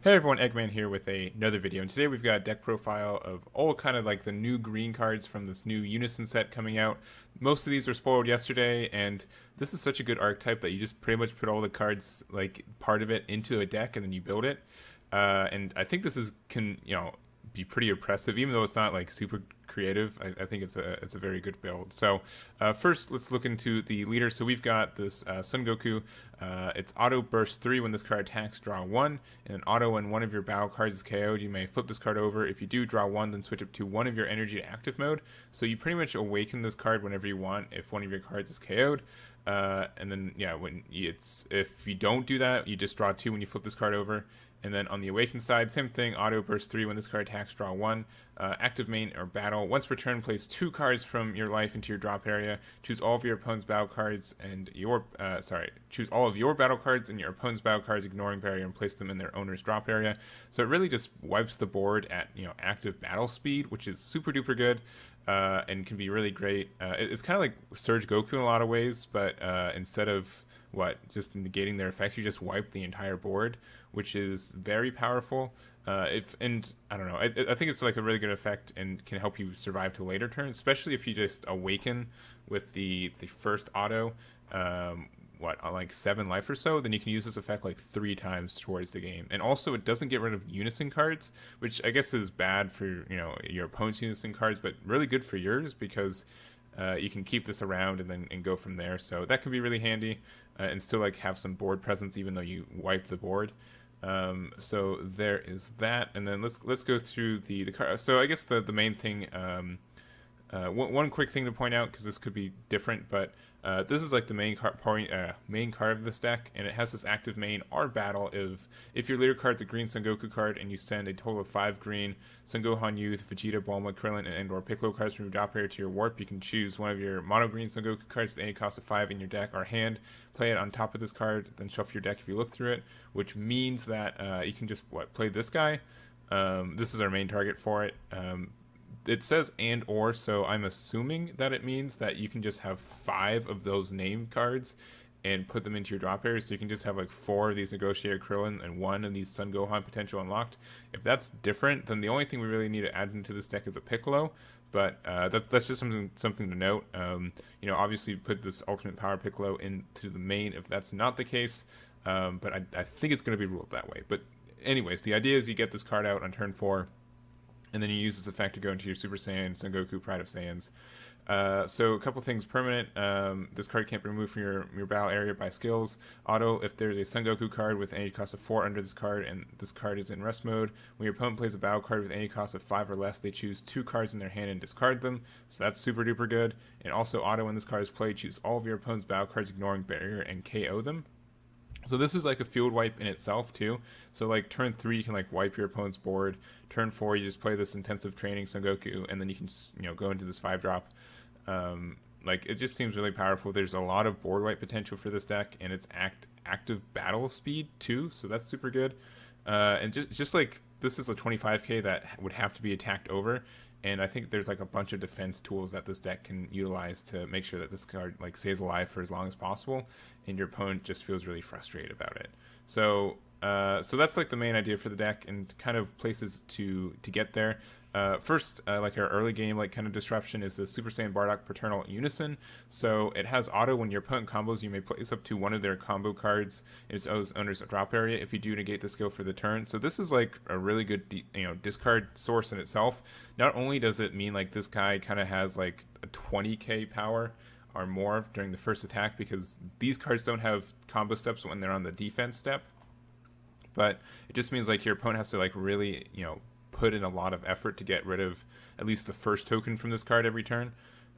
Hey everyone, Egman here with another video, and today we've got a deck profile of all kind of like the new green cards from this new Unison set coming out. Most of these were spoiled yesterday, and this is such a good archetype that you just pretty much put all the cards, like part of it, into a deck and then you build it. And I think this can be pretty impressive, even though it's not like super creative. I think it's a very good build. So first, let's look into the leader. So we've got this Son Goku. It's auto burst 3 when this card attacks, draw 1, and an auto when one of your battle cards is KO'd. You may flip this card over. If you do, draw 1, then switch up to one of your energy to active mode. So you pretty much awaken this card whenever you want if one of your cards is KO'd. And then if you don't do that, you just draw 2 when you flip this card over. And then on the Awaken side, same thing, auto burst 3 when this card attacks, draw 1. Active main or battle. Once per turn, place 2 cards from your life into your drop area. Choose all of your opponent's battle cards and choose all of your battle cards and your opponent's battle cards, ignoring barrier, and place them in their owner's drop area. So it really just wipes the board at active battle speed, which is super duper good. And can be really great. It's kind of like Surge Goku in a lot of ways, but instead of just negating their effects, you just wipe the entire board, which is very powerful. I don't know, I think it's like a really good effect and can help you survive to later turns, especially if you just awaken with the first auto, on like 7 life or so, then you can use this effect like 3 times towards the game. And also it doesn't get rid of Unison cards, which I guess is bad for your opponent's Unison cards, but really good for yours because you can keep this around and go from there. So that can be really handy and still like have some board presence even though you wipe the board. So there is that, and then let's go through the card. So I guess the main thing, one quick thing to point out, because this could be different, but this is like the main card of this deck, and it has this active main or battle. If your leader card's a green Son Goku card and you send a total of 5 green Son Gohan Youth, Vegeta, Bulma, Krillin, and/or Piccolo cards from your drop area to your warp, you can choose one of your mono green Son Goku cards with any cost of 5 in your deck or hand, play it on top of this card, then shuffle your deck if you look through it, which means that you can just play this guy. This is our main target for it. It says and or, so I'm assuming that it means that you can just have 5 of those name cards and put them into your drop area, so you can just have like 4 of these Negotiator Krillin and 1 of these Son Gohan potential unlocked. If that's different, then the only thing we really need to add into this deck is a Piccolo, but that's just something to note. Obviously put this Ultimate Power Piccolo into the main if that's not the case, but I think it's going to be ruled that way. But anyways, the idea is you get this card out on turn 4, and then you use this effect to go into your Super Saiyan, Son Goku, Pride of Saiyans. So a couple things permanent. This card can't be removed from your battle area by skills. Auto, if there's a Son Goku card with any cost of 4 under this card, and this card is in rest mode, when your opponent plays a battle card with any cost of 5 or less, they choose 2 cards in their hand and discard them. So that's super duper good. And also auto, when this card is played, choose all of your opponent's battle cards, ignoring barrier, and KO them. So this is like a field wipe in itself too. So like turn 3 you can like wipe your opponent's board. Turn 4 you just play this intensive training Son Goku, and then you can just go into this 5-drop. It just seems really powerful. There's a lot of board wipe potential for this deck, and it's active battle speed too, so that's super good. And just like this is a 25k that would have to be attacked over, and I think there's like a bunch of defense tools that this deck can utilize to make sure that this card like stays alive for as long as possible, and your opponent just feels really frustrated about it. So that's like the main idea for the deck, and kind of places to get there. First, like our early game kind of disruption is the Super Saiyan Bardock Paternal Unison. So it has auto, when your opponent combos, you may place up to one of their combo cards in its owner's drop area. If you do, negate the skill for the turn. So this is like a really good discard source in itself. Not only does it mean like this guy kind of has like a 20k power or more during the first attack, because these cards don't have combo steps when they're on the defense step, but it just means like your opponent has to like really put in a lot of effort to get rid of at least the first token from this card every turn.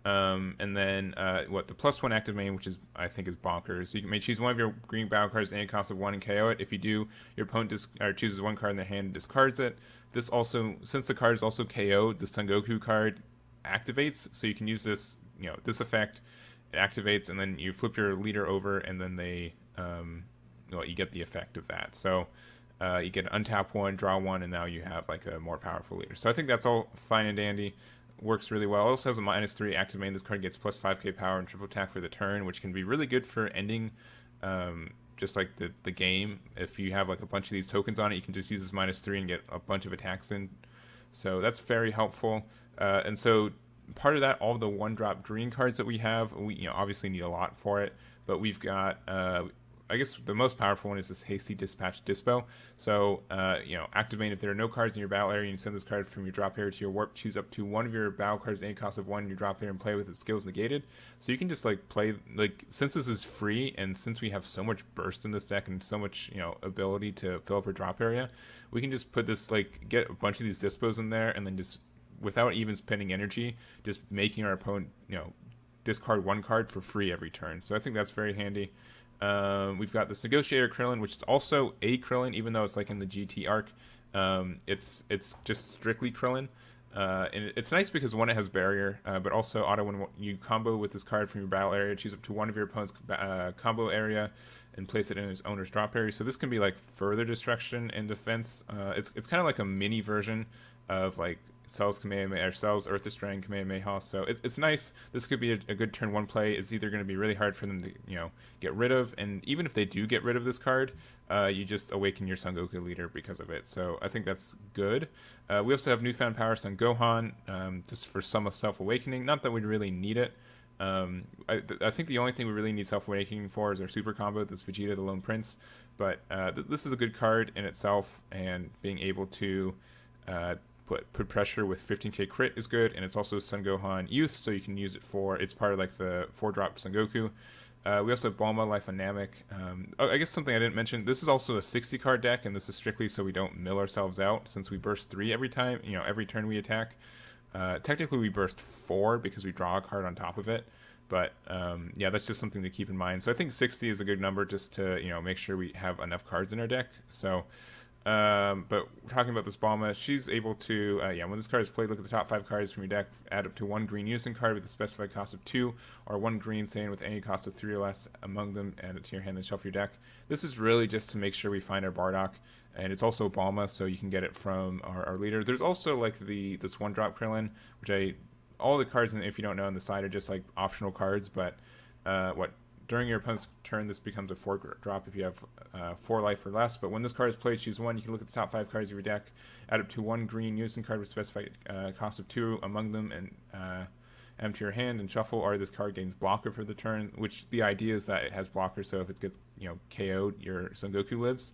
And then the +1 active main, which I think is bonkers. You may choose one of your green battle cards at any cost of 1 and KO it. If you do, your opponent chooses 1 card in their hand and discards it. This also, since the card is also KO'd, the Son Goku card activates, so you can use this this effect. It activates, and then you flip your leader over, and then they you get the effect of that. So you get an untap 1, draw 1, and now you have like a more powerful leader. So I think that's all fine and dandy. Works really well. It also has a -3 active main. This card gets +5k power and triple attack for the turn, which can be really good for ending just like the game. If you have like a bunch of these tokens on it, you can just use this -3 and get a bunch of attacks in. So that's very helpful. And so part of that, all the 1-drop green cards that we have, we obviously need a lot for it, but we've got I guess the most powerful one is this Hasty Dispatch Dispel. So, activate if there are no cards in your battle area, you can send this card from your drop area to your warp, choose up to one of your battle cards at any cost of 1 in your drop area and play with its skills negated. So you can just like play, like, since this is free and since we have so much burst in this deck and so much, ability to fill up our drop area, we can just put this, like, get a bunch of these dispos in there and then just, without even spending energy, just making our opponent, discard 1 card for free every turn. So I think that's very handy. We've got this Negotiator Krillin, which is also a Krillin, even though it's like in the GT arc. It's just strictly Krillin. And it's nice because one, it has barrier, but also auto when you combo with this card from your battle area, choose up to one of your opponent's combo area and place it in his owner's drop area. So this can be like further destruction and defense. It's kind of like a mini version of like Cell's Kamehameha, or Cell's Earth Destroying Kamehameha. So it's nice. This could be a good turn 1 play. It's either going to be really hard for them to get rid of, and even if they do get rid of this card, you just awaken your Son Goku leader because of it. So I think that's good. We also have newfound power Son Gohan, just for some self-awakening. Not that we really need it. I think the only thing we really need self-awakening for is our super combo, this Vegeta the Lone Prince. But this is a good card in itself, and being able to put pressure with 15k crit is good, and it's also Son Gohan Youth, so you can use it for, it's part of like the 4-drop Son Goku. We also have Bulma, Life on Namek. I guess something I didn't mention, this is also a 60 card deck, and this is strictly so we don't mill ourselves out, since we burst 3 every time, every turn we attack. Technically we burst 4 because we draw a card on top of it, but yeah, that's just something to keep in mind. So I think 60 is a good number just to make sure we have enough cards in our deck. So but talking about this Bulma, she's able to, when this card is played, look at the top 5 cards from your deck, add up to 1 green Unison card with a specified cost of 2, or 1 green Saiyan with any cost of 3 or less among them, add it to your hand and shuffle your deck. This is really just to make sure we find our Bardock, and it's also Bulma, so you can get it from our leader. There's also like this 1-drop Krillin, which all the cards, if you don't know, on the side are just like optional cards, but during your opponent's turn, this becomes a 4-drop if you have 4 life or less. But when this card is played, choose 1. You can look at the top 5 cards of your deck, add up to 1 green Unison card with specified cost of 2 among them, and add them to your hand and shuffle. Or this card gains blocker for the turn, which the idea is that it has blocker, so if it gets KO'd, your Son Goku lives.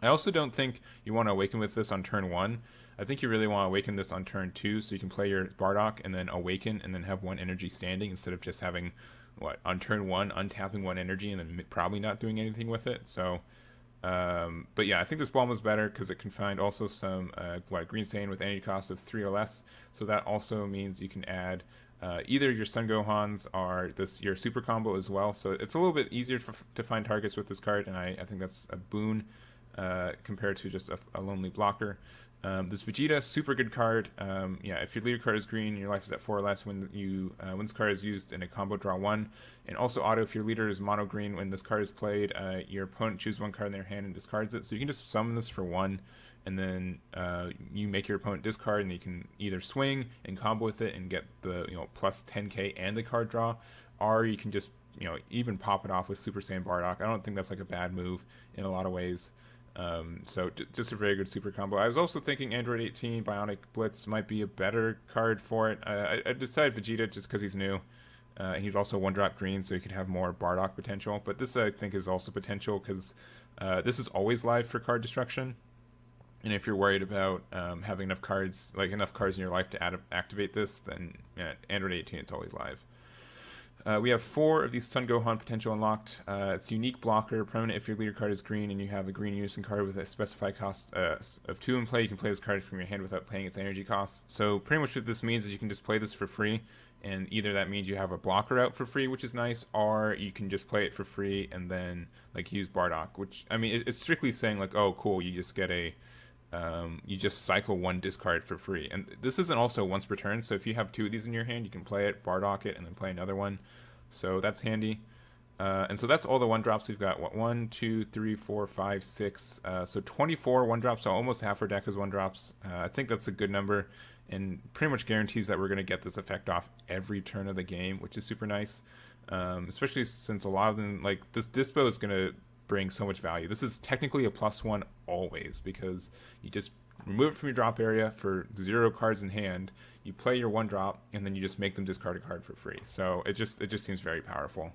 I also don't think you want to awaken with this on turn 1. I think you really want to awaken this on turn 2, so you can play your Bardock and then awaken and then have 1 energy standing instead of just having on turn 1 untapping 1 energy and then probably not doing anything with it. So but yeah, I think this Bulma was better because it can find also some green Saiyan with energy cost of 3 or less. So that also means you can add either your Son Gohans or your super combo as well. So it's a little bit easier to find targets with this card, and I think that's a boon compared to just a lonely blocker. This Vegeta, super good card. If your leader card is green and your life is at 4 or less when this card is used in a combo, draw 1. And also auto, if your leader is mono green when this card is played, your opponent chooses 1 card in their hand and discards it. So you can just summon this for 1, and then you make your opponent discard, and you can either swing and combo with it and get the plus 10k and the card draw, or you can just even pop it off with Super Saiyan Bardock. I don't think that's like a bad move in a lot of ways. So just a very good super combo. I was also thinking Android 18 Bionic Blitz might be a better card for it. I decided Vegeta just because he's new. He's also 1-drop green, so he could have more Bardock potential. But this I think is also potential because this is always live for card destruction. And if you're worried about having enough cards in your life to activate this, then Android 18 it's always live. We have 4 of these Son Gohan potential unlocked. It's unique blocker, permanent if your leader card is green and you have a green Unison card with a specified cost of 2 in play. You can play this card from your hand without paying its energy cost. So pretty much what this means is you can just play this for free, and either that means you have a blocker out for free, which is nice, or you can just play it for free and then use Bardock, which I mean it's strictly saying oh cool, you just get you just cycle 1 discard for free. And this isn't also once per turn, so if you have 2 of these in your hand, you can play it, Bardock it, and then play another one. So that's handy. And so that's all the 1-drops we've got. 1, 2, 3, 4, 5, 6. So 24 1-drops, so almost half our deck is 1-drops. I think that's a good number, and pretty much guarantees that we're going to get this effect off every turn of the game, which is super nice. Especially since a lot of them, this Dispel is going to bring so much value. This is technically a +1 always, because you just remove it from your drop area for 0 cards in hand. You play your 1 drop, and then you just make them discard a card for free. So it just seems very powerful.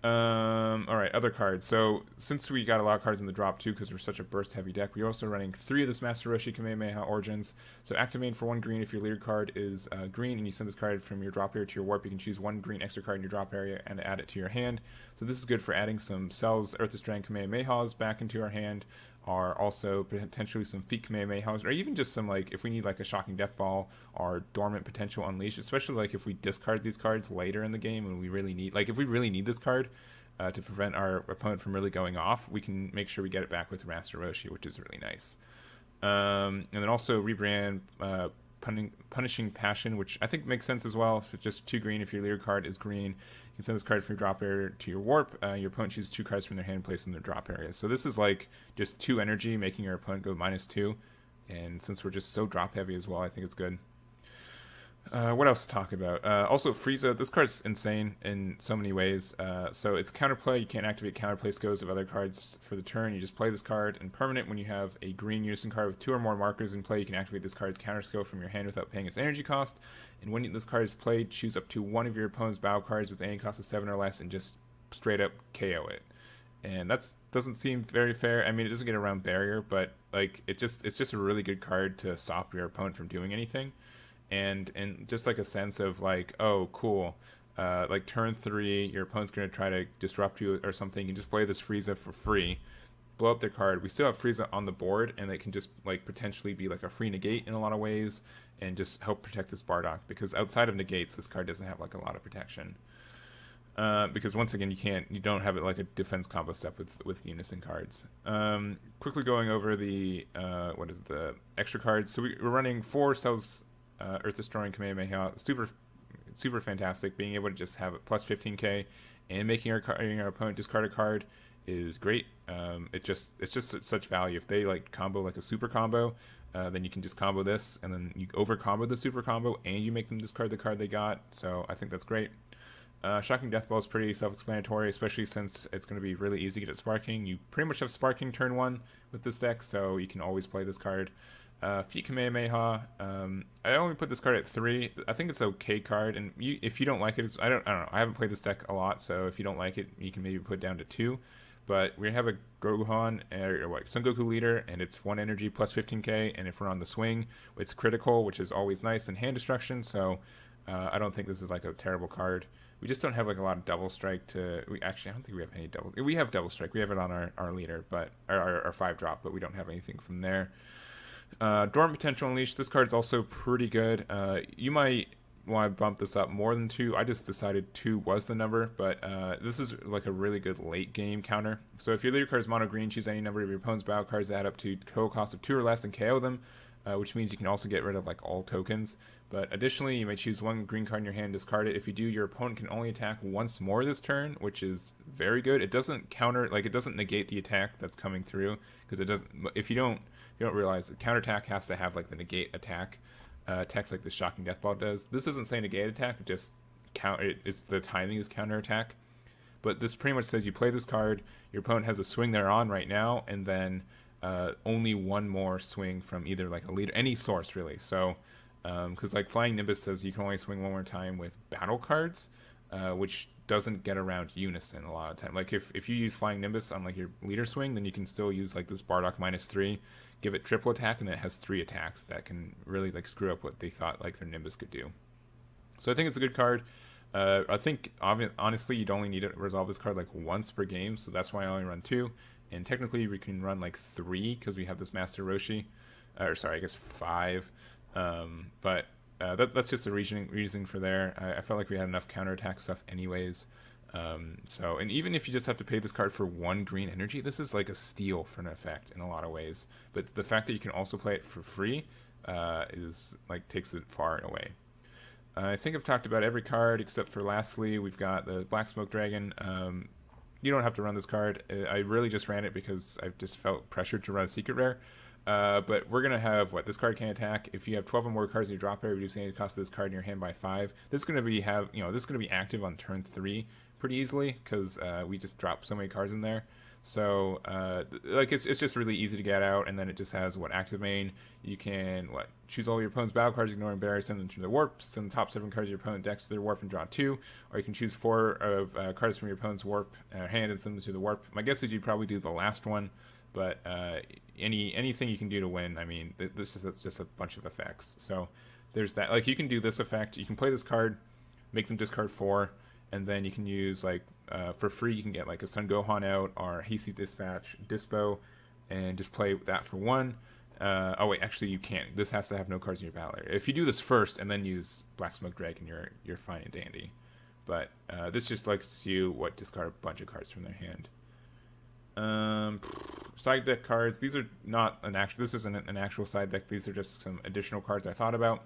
All right, other cards. So since we got a lot of cards in the drop too, because we're such a burst heavy deck, we're also running 3 of this Master Roshi Kamehameha Origins. So activate for 1 green. If your leader card is green and you send this card from your drop area to your warp, you can choose 1 green extra card in your drop area and add it to your hand. So this is good for adding some Cells, Earth Strand Kamehamehas back into our hand, or also potentially some Feet Kamehamehas, or even just some, like, if we need like a Shocking Death Ball or Dormant Potential Unleashed, especially like if we discard these cards later in the game and we really need, like if we really need this card to prevent our opponent from really going off, we can make sure we get it back with Master Roshi, which is really nice. And then also rebrand Punishing Passion, which I think makes sense as well. So just 2 green. If your leader card is green, you can send this card from your drop area to your warp. Your opponent chooses 2 cards from their hand and place in their drop area. So this is like just 2 energy, making your opponent go -2. And since we're just so drop heavy as well, I think it's good. What else to talk about? Also, Frieza. This card's insane in so many ways. So it's counterplay. You can't activate counterplay scores of other cards for the turn. You just play this card. And permanent, when you have a green Unison card with 2 or more markers in play, you can activate this card's counter skill from your hand without paying its energy cost. And when this card is played, choose up to 1 of your opponent's battle cards with any cost of 7 or less and just straight up KO it. And that doesn't seem very fair. I mean, it doesn't get around barrier, but like it's just a really good card to stop your opponent from doing anything. And just like a sense of like, oh, cool, like turn 3, your opponent's going to try to disrupt you or something. You just play this Frieza for free, blow up their card. We still have Frieza on the board, and it can just like potentially be like a free negate in a lot of ways and just help protect this Bardock, because outside of negates, this card doesn't have like a lot of protection. Because once again, you don't have it like a defense combo step with Unison cards. Quickly going over the the extra cards. So we're running 4 Cells, Earth Destroying Kamehameha, super fantastic. Being able to just have it plus 15k and making our opponent discard a card is great. It's just such value. If they like combo like a super combo, then you can just combo this, and then you over combo the super combo, and you make them discard the card they got. So I think that's great. Shocking Death Ball is pretty self-explanatory, especially since it's going to be really easy to get Sparking. You pretty much have Sparking turn 1 with this deck, so you can always play this card. Feet Kamehameha, I only put this card at 3. I think it's an okay card, and if you don't like it, I don't know. I haven't played this deck a lot, so if you don't like it, you can maybe put it down to 2. But we have a Gohan, or Son Goku leader, and it's 1 energy plus 15k, and if we're on the swing, it's critical, which is always nice, and hand destruction, so I don't think this is like a terrible card. We just don't have like a lot of double strike to. I don't think we have any double. We have double strike. We have it on our leader, but our 5 drop, but we don't have anything from there. Dormant Potential Unleashed. This card's also pretty good. You might want to bump this up more than 2. I just decided 2 was the number, but this is like a really good late game counter. So if your leader card is mono green, choose any number of your opponent's battle cards that add up to total cost of 2 or less and KO them. Which means you can also get rid of like all tokens. But additionally, you may choose 1 green card in your hand, discard it. If you do, your opponent can only attack once more this turn, which is very good. It doesn't counter, like it doesn't negate the attack that's coming through, because it doesn't. If you don't realize, the counterattack has to have like the negate attack text, like the Shocking Death Ball does. This doesn't say negate attack; it just it's the timing is counterattack. But this pretty much says you play this card, your opponent has a swing they're on right now, and then only 1 more swing from either like a leader, any source really. So, because like Flying Nimbus says you can only swing 1 more time with battle cards, which doesn't get around Unison a lot of time. Like if you use Flying Nimbus on like your leader swing, then you can still use like this Bardock -3, give it triple attack, and then it has 3 attacks that can really like screw up what they thought like their Nimbus could do. So I think it's a good card. I think honestly you'd only need to resolve this card like once per game, so that's why I only run 2. And technically we can run like 3 because we have this Master Roshi, or sorry, I guess 5. But that's just a reasoning for there. I felt like we had enough counterattack stuff anyways. So, and even if you just have to pay this card for 1 green energy, this is like a steal for an effect in a lot of ways. But the fact that you can also play it for free is like takes it far and away. I think I've talked about every card except for lastly, we've got the Black Smoke Dragon. You don't have to run this card. I really just ran it because I just felt pressured to run a secret rare. But we're going to have, this card can attack. If you have 12 or more cards in your drop area, reducing the cost of this card in your hand by 5. This is going to be active on turn 3 pretty easily because we just dropped so many cards in there. So like it's just really easy to get out, and then it just has active main. You can choose all your opponent's battle cards, ignoring barriers, send them to the warp, send the top 7 cards of your opponent decks to their warp and draw 2, or you can choose 4 of cards from your opponent's warp hand and send them to the warp. My guess is you'd probably do the last one, but anything you can do to win. I mean, this is just a bunch of effects. So there's that. Like you can do this effect. You can play this card, make them discard 4, and then you can use for free you can get a Sun Gohan out or Hasty Dispatch Dispel, and just play that for 1. Oh wait, actually you can't. This has to have no cards in your battle area. If you do this first and then use Black Smoke Dragon, you're fine and dandy. But this just lets you discard a bunch of cards from their hand. Side deck cards. These are not an actual. This isn't an actual side deck. These are just some additional cards I thought about.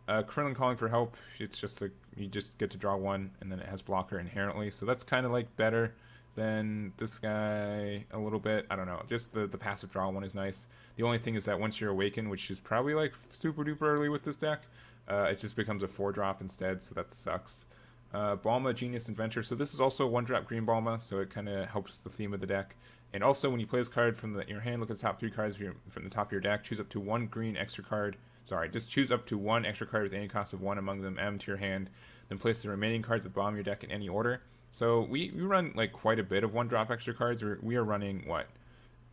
Krillin Calling for Help. It's just you just get to draw 1, and then it has blocker inherently. So that's kind of better than this guy a little bit. I don't know. Just the passive draw one is nice. The only thing is that once you're awakened, which is probably super duper early with this deck, it just becomes a 4-drop instead. So that sucks. Balma, Genius Inventor. So this is also a 1-drop green Balma, so it kind of helps the theme of the deck. And also, when you play this card from your hand, look at the top 3 cards from the top of your deck. Choose up to 1 green extra card. Sorry, just choose up to 1 extra card with any cost of 1 among them M to your hand. Then place the remaining cards at the bottom of your deck in any order. So we run quite a bit of 1-drop extra cards. We are running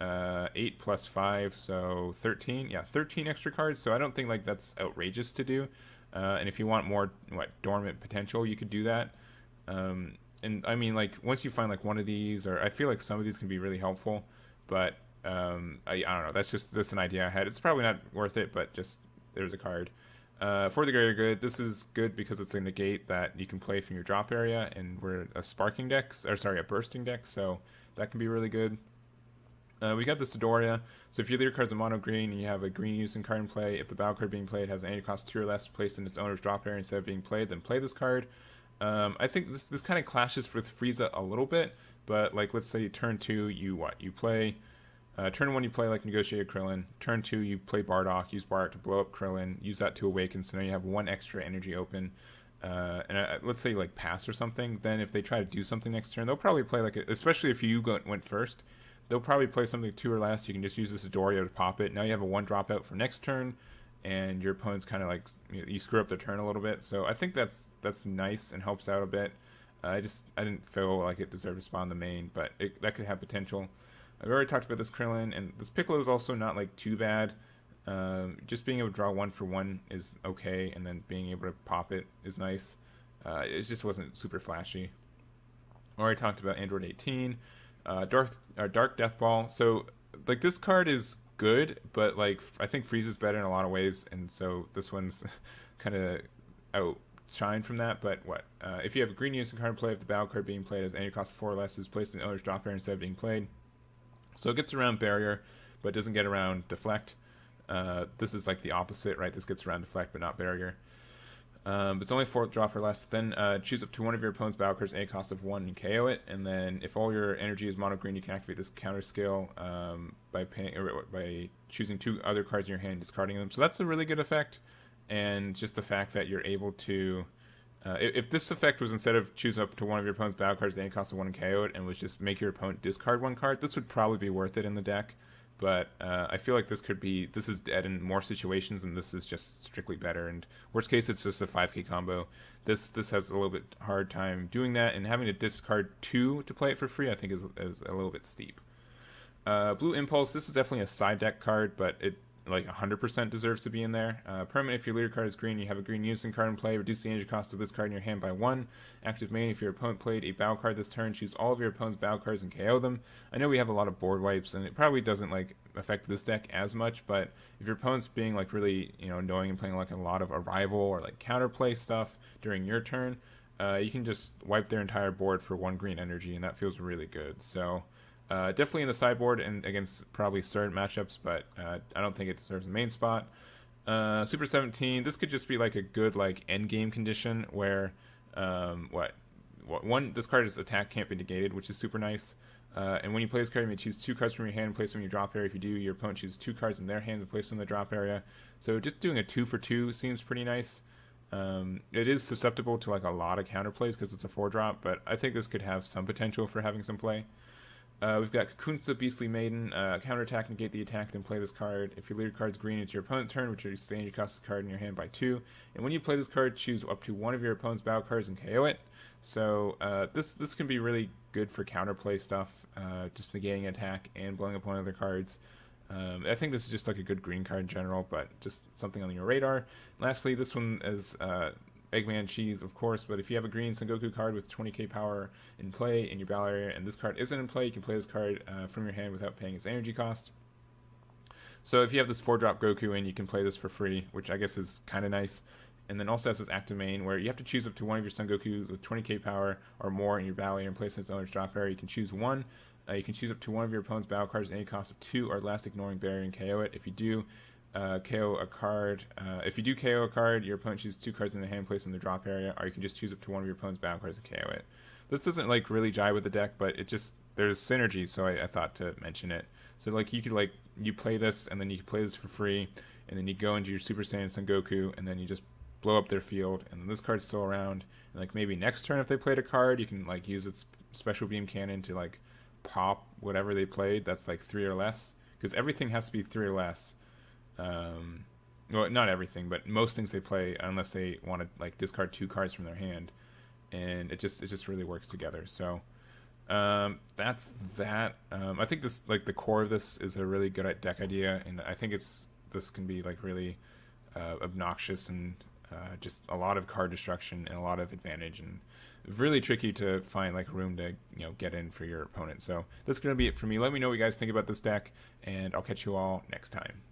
8 plus 5, so 13. Yeah, 13 extra cards. So I don't think that's outrageous to do. And if you want more dormant potential, you could do that. And I mean, once you find one of these, or I feel some of these can be really helpful, but I don't know. That's just an idea I had. It's probably not worth it, but just there's a card. For the greater good, this is good because it's a negate that you can play from your drop area, and we're a sparking deck, a bursting deck, so that can be really good. We got the Sidoria. So if your leader card's a mono green and you have a green Unison card in play, if the battle card being played has an energy cost 2 or less placed in its owner's drop area instead of being played, then play this card. I think this kind of clashes with Frieza a little bit, but let's say turn 2 you play. Turn 1 you play Negotiated Krillin. Turn 2 you play Bardock. Use Bardock to blow up Krillin. Use that to awaken. So now you have 1 extra energy open. And let's say pass or something. Then if they try to do something next turn, they'll probably play especially if you went first, they'll probably play something 2 or less. You can just use this Sidoria to pop it. Now you have a 1 drop out for next turn, and your opponent's kind of you screw up the turn a little bit. So I think that's nice and helps out a bit. I didn't feel like it deserved to spawn the main, but that could have potential. I've already talked about this Krillin, and this Piccolo is also not too bad. Just being able to draw 1 for 1 is okay, and then being able to pop it is nice. It just wasn't super flashy. Already talked about Android 18, Dark Death Ball. So this card is good, but I think Frieza's better in a lot of ways, and so this one's kind of outshine from that. But if you have a green Unison card in play, if the battle card being played has any cost 4 or less, is placed in the owner's drop area instead of being played. So it gets around barrier, but doesn't get around deflect. This is the opposite, right? This gets around deflect, but not barrier. It's only 4 drop or less. Then choose up to 1 of your opponent's battle cards, a cost of 1, and KO it. And then if all your energy is mono green, you can activate this counter skill by choosing 2 other cards in your hand, discarding them. So that's a really good effect. And just the fact that you're able to, if this effect was instead of choose up to 1 of your opponent's battle cards, a cost of 1, and KO it, and was just make your opponent discard 1 card, this would probably be worth it in the deck. But I feel this is dead in more situations, and this is just strictly better. And worst case, it's just a 5k combo. This has a little bit hard time doing that, and having to discard 2 to play it for free, I think is a little bit steep. Blue Impulse, this is definitely a side deck card, but it 100% deserves to be in there. Permanent, if your leader card is green, you have a green Unison card in play, reduce the energy cost of this card in your hand by 1. Active main, if your opponent played a battle card this turn, choose all of your opponent's battle cards and KO them. I know we have a lot of board wipes, and it probably doesn't affect this deck as much, but if your opponent's being really annoying and playing a lot of arrival or counterplay stuff during your turn, you can just wipe their entire board for 1 green energy, and that feels really good. So definitely in the sideboard and against probably certain matchups, but I don't think it deserves the main spot. Super 17, this could just be a good end game condition where this card's attack can't be negated, which is super nice. And when you play this card, you may choose 2 cards from your hand and place them in your drop area. If you do, your opponent chooses 2 cards in their hand and place them in the drop area. So just doing a 2 for 2 seems pretty nice. It is susceptible to a lot of counterplays because it's a 4-drop, but I think this could have some potential for having some play. We've got Cocoon's the Beastly Maiden. Counterattack, negate the attack, then play this card. If your leader card's green, it's your opponent's turn, which is the energy cost of the card in your hand by 2. And when you play this card, choose up to one of your opponent's battle cards and KO it. So this can be really good for counterplay stuff, just negating attack and blowing up one of their cards. I think this is just like a good green card in general, but just something on your radar. Lastly, this one is Egman cheese, of course, but if you have a green Son Goku card with 20k power in play in your battle area and this card isn't in play, you can play this card from your hand without paying its energy cost. So if you have this 4-drop Goku in, you can play this for free, which I guess is kind of nice. And then also has this active main where you have to choose up to one of your Son Gokus with 20k power or more in your battle area and place in its owner's drop area. You can choose one. You can choose up to one of your opponent's battle cards at any cost of 2 or less, ignoring barrier, and KO it. If you do KO a card, your opponent chooses 2 cards in the hand, place in the drop area, or you can just choose up to one of your opponent's battle cards and KO it. This doesn't like really jive with the deck, but it just there's synergy, so I thought to mention it. So like you could you play this, and then you can play this for free, and then you go into your Super Saiyan Son Goku, and then you just blow up their field, and then this card's still around. And like maybe next turn, if they played a card, you can like use its special beam cannon to like pop whatever they played that's like 3 or less, because everything has to be 3 or less. Well, not everything, but most things they play, unless they want to like discard 2 cards from their hand, and it just really works together. So that's that. I think this like the core of this is a really good deck idea, and I think this can be like really obnoxious and just a lot of card destruction and a lot of advantage, and really tricky to find like room to get in for your opponent. So that's gonna be it for me. Let me know what you guys think about this deck, and I'll catch you all next time.